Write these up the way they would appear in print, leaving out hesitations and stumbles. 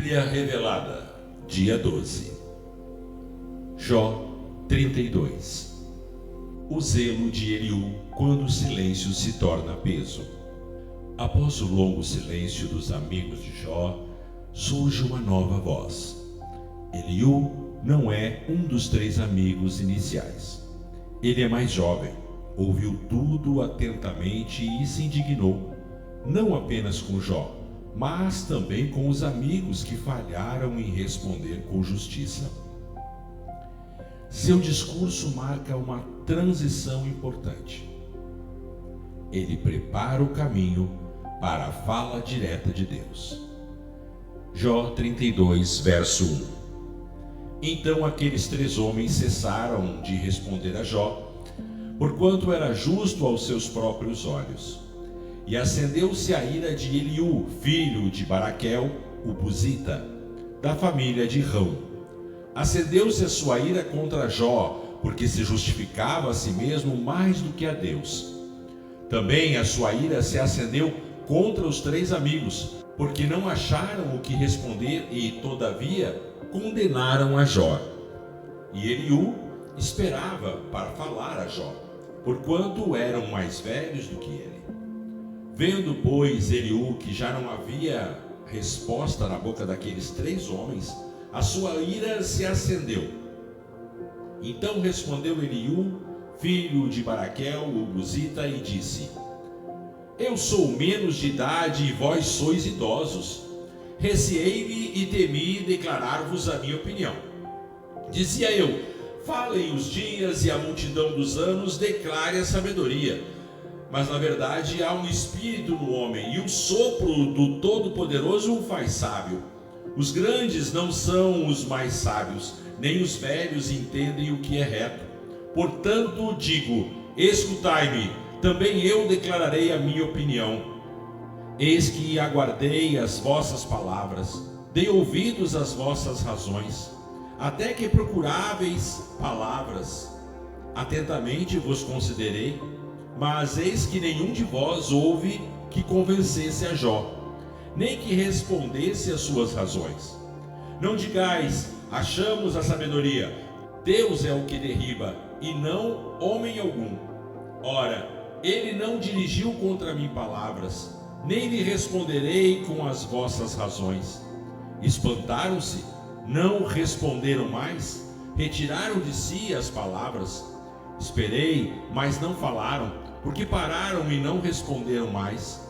Bíblia Revelada, dia 12. Jó 32. O zelo de Eliú quando o silêncio se torna peso. Após o longo silêncio dos amigos de Jó, surge uma nova voz. Eliú não é um dos três amigos iniciais. Ele é mais jovem, ouviu tudo atentamente e se indignou, não apenas com Jó, mas também com os amigos que falharam em responder com justiça. Seu discurso marca uma transição importante. Ele prepara o caminho para a fala direta de Deus. Jó 32, verso 1. Então aqueles três homens cessaram de responder a Jó, porquanto era justo aos seus próprios olhos. E acendeu-se a ira de Eliú, filho de Baraquel, o Buzita, da família de Rão. Acendeu-se a sua ira contra Jó, porque se justificava a si mesmo mais do que a Deus. Também a sua ira se acendeu contra os três amigos, porque não acharam o que responder e, todavia, condenaram a Jó. E Eliú esperava para falar a Jó, porquanto eram mais velhos do que ele. Vendo, pois, Eliú que já não havia resposta na boca daqueles três homens, a sua ira se acendeu. Então respondeu Eliú, filho de Baraquel, o Buzita, e disse: Eu sou menos de idade e vós sois idosos. Receei-me e temi declarar-vos a minha opinião. Dizia eu: Falem os dias e a multidão dos anos declare a sabedoria. Mas na verdade há um espírito no homem, e o sopro do Todo-Poderoso o faz sábio. Os grandes não são os mais sábios, nem os velhos entendem o que é reto. Portanto digo: escutai-me, também eu declararei a minha opinião. Eis que aguardei as vossas palavras, dei ouvidos às vossas razões, até que procuráveis palavras. Atentamente vos considerei, mas eis que nenhum de vós houve que convencesse a Jó, nem que respondesse às suas razões. Não digais: achamos a sabedoria. Deus é o que derriba, e não homem algum. Ora, ele não dirigiu contra mim palavras, nem lhe responderei com as vossas razões. Espantaram-se, não responderam mais, retiraram de si as palavras. Esperei, mas não falaram, porque pararam e não responderam mais.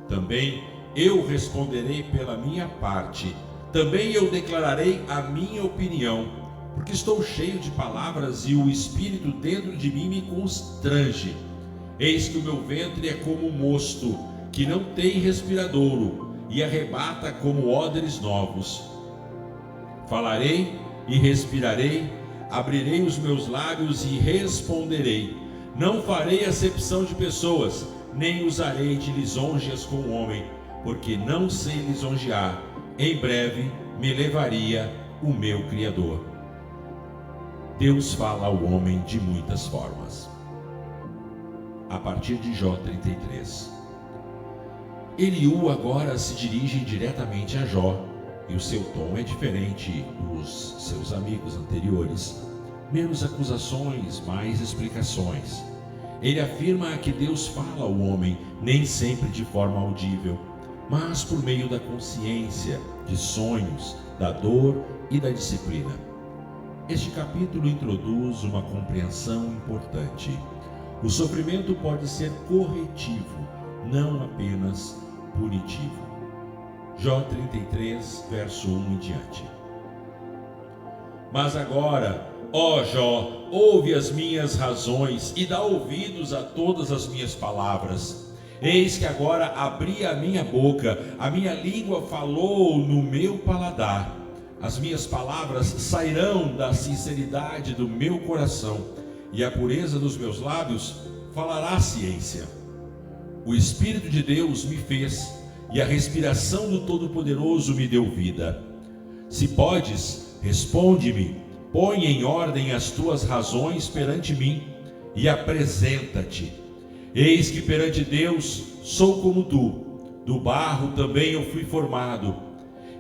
Também eu responderei pela minha parte, também eu declararei a minha opinião, porque estou cheio de palavras e o Espírito dentro de mim me constrange. Eis que o meu ventre é como um mosto, que não tem respiradouro, e arrebata como odres novos. Falarei e respirarei, abrirei os meus lábios e responderei. Não farei acepção de pessoas, nem usarei de lisonjas com o homem, porque não sei lisonjear. Em breve me levaria o meu Criador. Deus fala ao homem de muitas formas. A partir de Jó 33. Eliú agora se dirige diretamente a Jó, e o seu tom é diferente dos seus amigos anteriores. Menos acusações, mais explicações. Ele afirma que Deus fala ao homem, nem sempre de forma audível, mas por meio da consciência, de sonhos, da dor e da disciplina. Este capítulo introduz uma compreensão importante. O sofrimento pode ser corretivo, não apenas punitivo. Jó 33, verso 1 em diante. Mas agora, ó Jó, ouve as minhas razões e dá ouvidos a todas as minhas palavras. Eis que agora abri a minha boca, a minha língua falou no meu paladar. As minhas palavras sairão da sinceridade do meu coração, e a pureza dos meus lábios falará ciência. O Espírito de Deus me fez, e a respiração do Todo-Poderoso me deu vida. Se podes, responde-me, põe em ordem as tuas razões perante mim, e apresenta-te. Eis que perante Deus sou como tu, do barro também eu fui formado.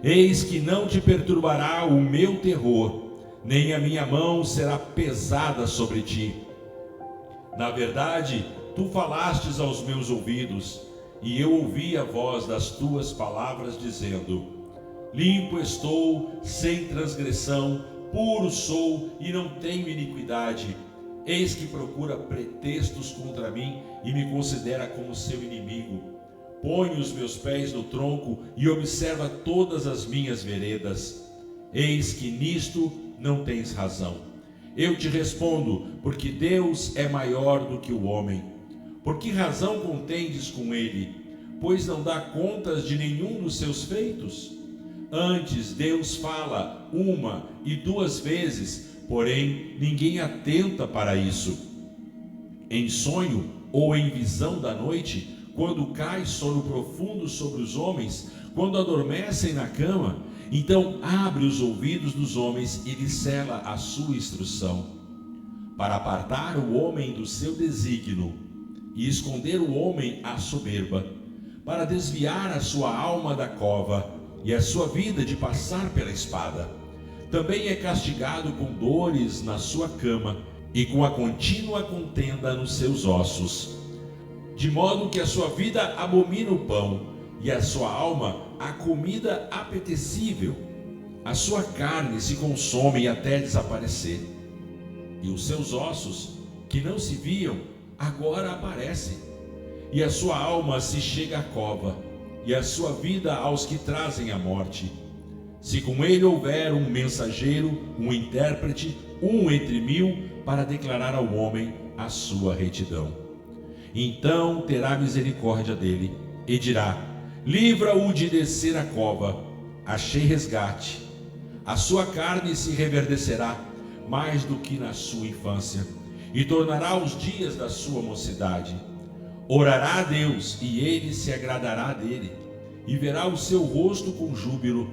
Eis que não te perturbará o meu terror, nem a minha mão será pesada sobre ti. Na verdade, tu falastes aos meus ouvidos, e eu ouvi a voz das tuas palavras dizendo: limpo estou, sem transgressão, puro sou e não tenho iniquidade. Eis que procura pretextos contra mim e me considera como seu inimigo. Põe os meus pés no tronco e observa todas as minhas veredas. Eis que nisto não tens razão. Eu te respondo, porque Deus é maior do que o homem. Por que razão contendes com ele? Pois não dá contas de nenhum dos seus feitos? Antes Deus fala uma e duas vezes, porém ninguém atenta para isso. Em sonho ou em visão da noite, quando cai sono profundo sobre os homens, quando adormecem na cama, então abre os ouvidos dos homens e lhes cela a sua instrução, para apartar o homem do seu desígnio e esconder o homem à soberba, para desviar a sua alma da cova e a sua vida de passar pela espada. Também é castigado com dores na sua cama e com a contínua contenda nos seus ossos, de modo que a sua vida abomina o pão e a sua alma a comida apetecível. A sua carne se consome até desaparecer, e os seus ossos, que não se viam, agora aparecem. E a sua alma se chega à cova, e a sua vida aos que trazem a morte. Se com ele houver um mensageiro, um intérprete, um entre 1000, para declarar ao homem a sua retidão. Então terá misericórdia dele, e dirá: livra-o de descer a cova, achei resgate. A sua carne se reverdecerá mais do que na sua infância, e tornará os dias da sua mocidade. Orará a Deus, e ele se agradará dele, e verá o seu rosto com júbilo,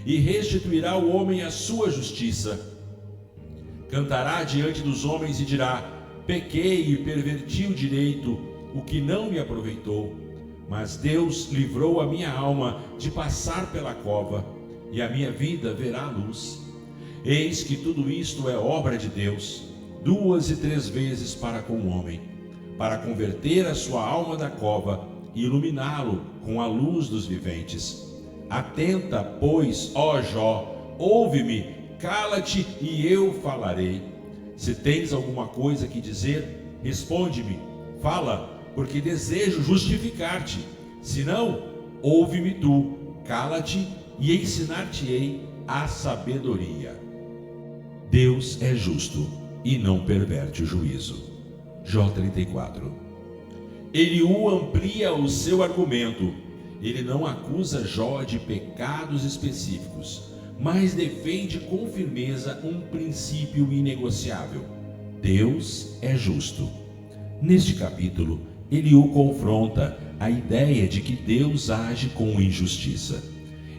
e restituirá ao homem a sua justiça. Cantará diante dos homens e dirá: pequei e perverti o direito, o que não me aproveitou. Mas Deus livrou a minha alma de passar pela cova, e a minha vida verá a luz. Eis que tudo isto é obra de Deus, 2 e 3 vezes para com o homem, para converter a sua alma da cova e iluminá-lo com a luz dos viventes. Atenta, pois, ó Jó, ouve-me, cala-te e eu falarei. Se tens alguma coisa que dizer, responde-me, fala, porque desejo justificar-te. Se não, ouve-me tu, cala-te e ensinar-te-ei a sabedoria. Deus é justo e não perverte o juízo. Jó 34. Eliú amplia o seu argumento. Ele não acusa Jó de pecados específicos, mas defende com firmeza um princípio inegociável: Deus é justo. Neste capítulo, Eliú confronta a ideia de que Deus age com injustiça.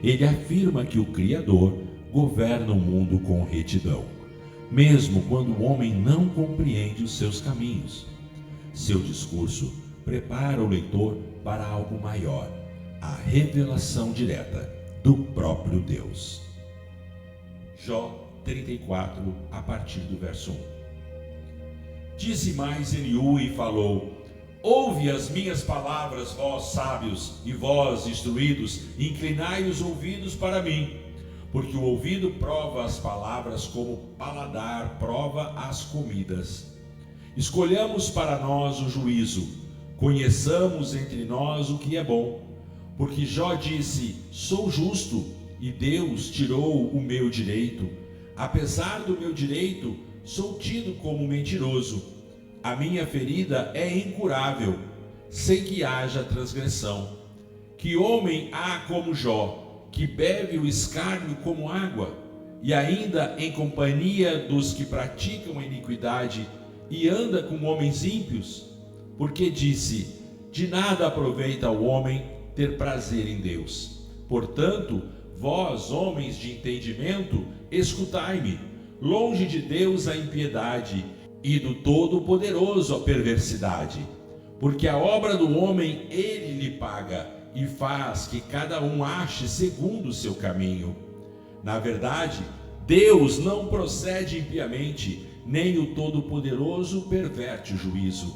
Ele afirma que o Criador governa o mundo com retidão, mesmo quando o homem não compreende os seus caminhos. Seu discurso prepara o leitor para algo maior: a revelação direta do próprio Deus. Jó 34, a partir do verso 1. Disse mais Eliú e falou: ouve as minhas palavras, vós sábios, e vós instruídos, inclinai os ouvidos para mim, porque o ouvido prova as palavras como o paladar prova as comidas. Escolhamos para nós o juízo, conheçamos entre nós o que é bom, porque Jó disse: sou justo, e Deus tirou o meu direito. Apesar do meu direito, sou tido como mentiroso. A minha ferida é incurável, sem que haja transgressão. Que homem há como Jó, que bebe o escárnio como água, e ainda em companhia dos que praticam a iniquidade, e anda com homens ímpios? Porque disse: de nada aproveita ao homem ter prazer em Deus. Portanto, vós, homens de entendimento, escutai-me. Longe de Deus a impiedade, e do Todo-Poderoso a perversidade. Porque a obra do homem ele lhe paga, e faz que cada um ache segundo o seu caminho. Na verdade, Deus não procede impiamente, nem o Todo-Poderoso perverte o juízo.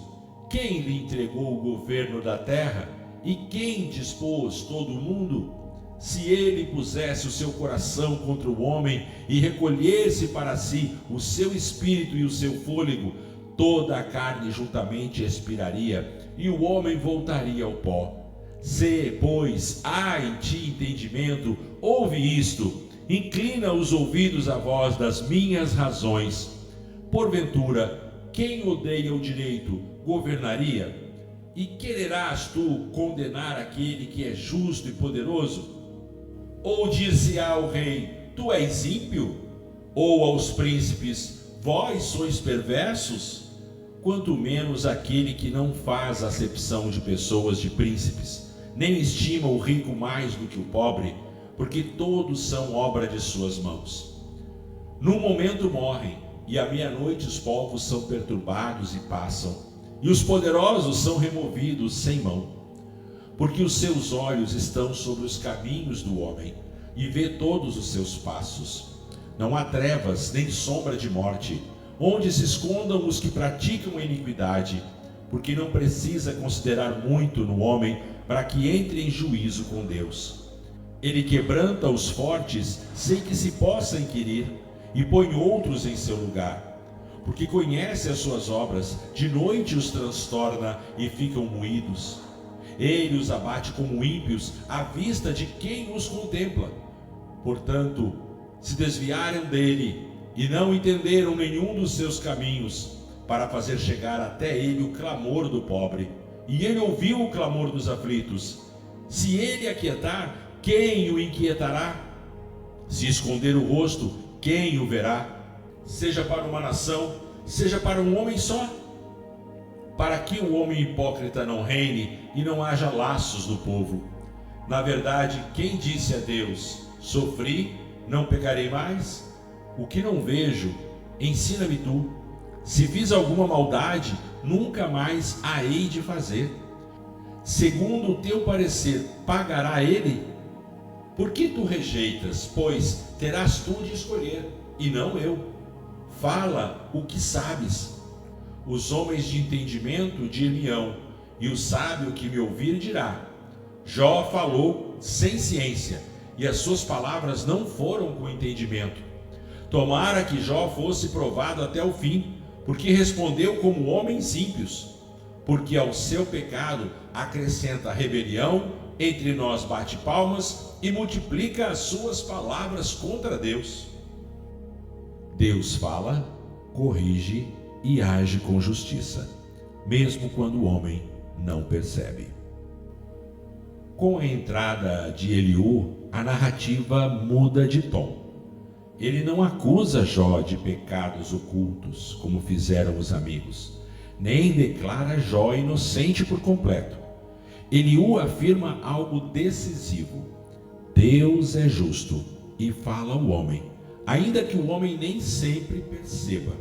Quem lhe entregou o governo da terra e quem dispôs todo o mundo? Se ele pusesse o seu coração contra o homem e recolhesse para si o seu espírito e o seu fôlego, toda a carne juntamente expiraria e o homem voltaria ao pó. Se, pois, há em ti entendimento, ouve isto, inclina os ouvidos à voz das minhas razões. Porventura, quem odeia o direito governaria? E quererás tu condenar aquele que é justo e poderoso? Ou dir-se-á ao rei, tu és ímpio? Ou aos príncipes, vós sois perversos? Quanto menos aquele que não faz acepção de pessoas de príncipes, nem estima o rico mais do que o pobre, porque todos são obra de suas mãos. Num momento morrem, e à meia-noite os povos são perturbados e passam, e os poderosos são removidos sem mão. Porque os seus olhos estão sobre os caminhos do homem, e vê todos os seus passos. Não há trevas, nem sombra de morte, onde se escondam os que praticam a iniquidade, porque não precisa considerar muito no homem para que entre em juízo com Deus. Ele quebranta os fortes sem que se possa inquirir, e põe outros em seu lugar. Porque conhece as suas obras, de noite os transtorna e ficam moídos. Ele os abate como ímpios à vista de quem os contempla. Portanto, se desviaram dele e não entenderam nenhum dos seus caminhos, para fazer chegar até ele o clamor do pobre, e ele ouviu o clamor dos aflitos. Se ele aquietar, quem o inquietará? Se esconder o rosto, quem o verá? Seja para uma nação, seja para um homem só, para que o homem hipócrita não reine e não haja laços no povo. Na verdade, quem disse a Deus, sofri, não pecarei mais? O que não vejo, ensina-me tu. Se fiz alguma maldade, nunca mais a hei de fazer. Segundo o teu parecer, pagará ele? Por que tu rejeitas? Pois terás tu de escolher, e não eu. Fala o que sabes. Os homens de entendimento dir-me-ão, e o sábio que me ouvir dirá: Jó falou sem ciência, e as suas palavras não foram com entendimento. Tomara que Jó fosse provado até o fim, porque respondeu como homens ímpios. Porque ao seu pecado acrescenta rebelião, entre nós bate palmas e multiplica as suas palavras contra Deus. Deus fala, corrige e age com justiça, mesmo quando o homem não percebe. Com a entrada de Eliú, a narrativa muda de tom. Ele não acusa Jó de pecados ocultos, como fizeram os amigos, nem declara Jó inocente por completo. Eliú afirma algo decisivo: Deus é justo e fala ao homem, ainda que o homem nem sempre perceba.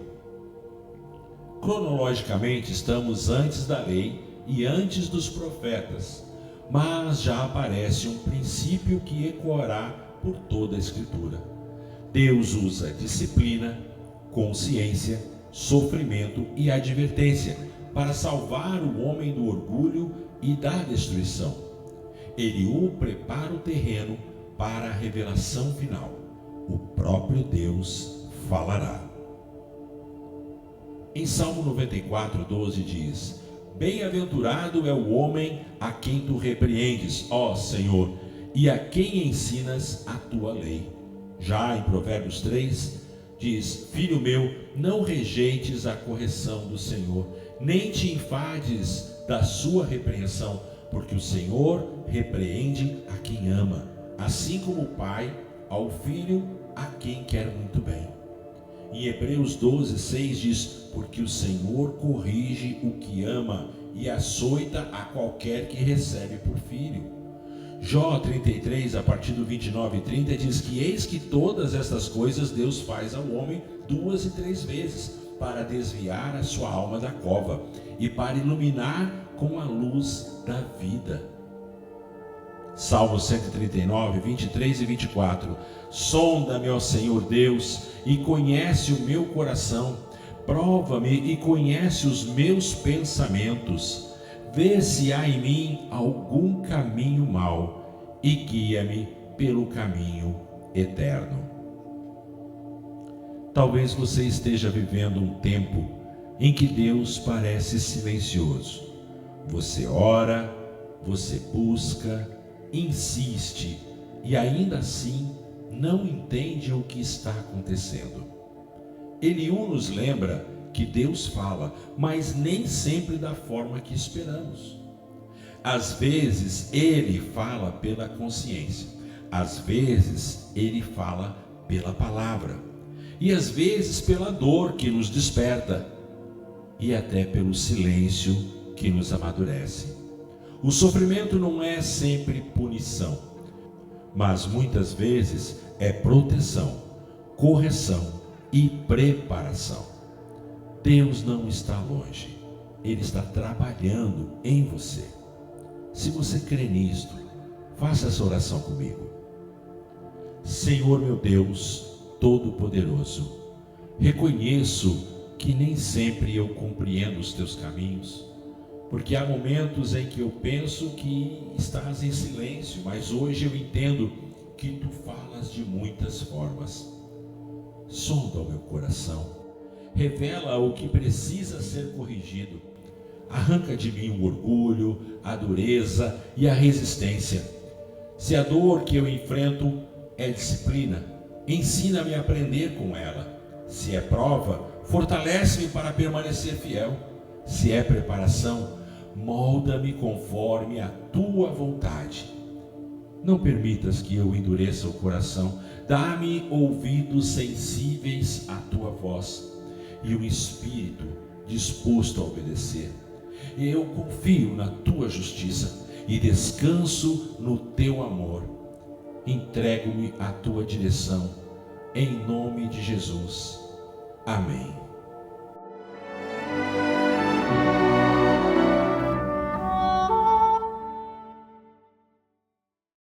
Cronologicamente, estamos antes da lei e antes dos profetas, mas já aparece um princípio que ecoará por toda a Escritura. Deus usa disciplina, consciência, sofrimento e advertência para salvar o homem do orgulho e da destruição. Eliú prepara o terreno para a revelação final. O próprio Deus falará. Em Salmo 94:12 diz: Bem-aventurado é o homem a quem tu repreendes, ó Senhor, e a quem ensinas a tua lei. Já em Provérbios 3 diz: Filho meu, não rejeites a correção do Senhor, nem te enfades da sua repreensão, porque o Senhor repreende a quem ama, assim como o pai ao filho a quem quer muito bem. Em Hebreus 12:6 diz: Porque o Senhor corrige o que ama e açoita a qualquer que recebe por filho. Jó 33, a partir do 29 e 30, diz que eis que todas estas coisas Deus faz ao homem 2 e 3 vezes, para desviar a sua alma da cova e para iluminar com a luz da vida. Salmo 139, 23 e 24. Sonda-me, ó Senhor Deus, e conhece o meu coração. Prova-me e conhece os meus pensamentos. Vê se há em mim algum caminho mau e guia-me pelo caminho eterno. Talvez você esteja vivendo um tempo em que Deus parece silencioso. Você ora, você busca, insiste e ainda assim não entende o que está acontecendo. Eliú nos lembra que Deus fala, mas nem sempre da forma que esperamos. Às vezes Ele fala pela consciência, às vezes Ele fala pela palavra, e às vezes pela dor que nos desperta, e até pelo silêncio que nos amadurece. O sofrimento não é sempre punição, mas muitas vezes é proteção, correção e preparação. Deus não está longe, Ele está trabalhando em você. Se você crê nisto, faça essa oração comigo. Senhor meu Deus Todo-Poderoso, reconheço que nem sempre eu compreendo os teus caminhos, porque há momentos em que eu penso que estás em silêncio, mas hoje eu entendo que tu falas de muitas formas. Sonda o meu coração, revela o que precisa ser corrigido, arranca de mim o orgulho, a dureza e a resistência. Se a dor que eu enfrento é disciplina, ensina-me a aprender com ela. Se é prova, fortalece-me para permanecer fiel. Se é preparação, molda-me conforme a tua vontade. Não permitas que eu endureça o coração. Dá-me ouvidos sensíveis à tua voz e um espírito disposto a obedecer. Eu confio na tua justiça e descanso no teu amor. Entrego-me à tua direção, em nome de Jesus. Amém.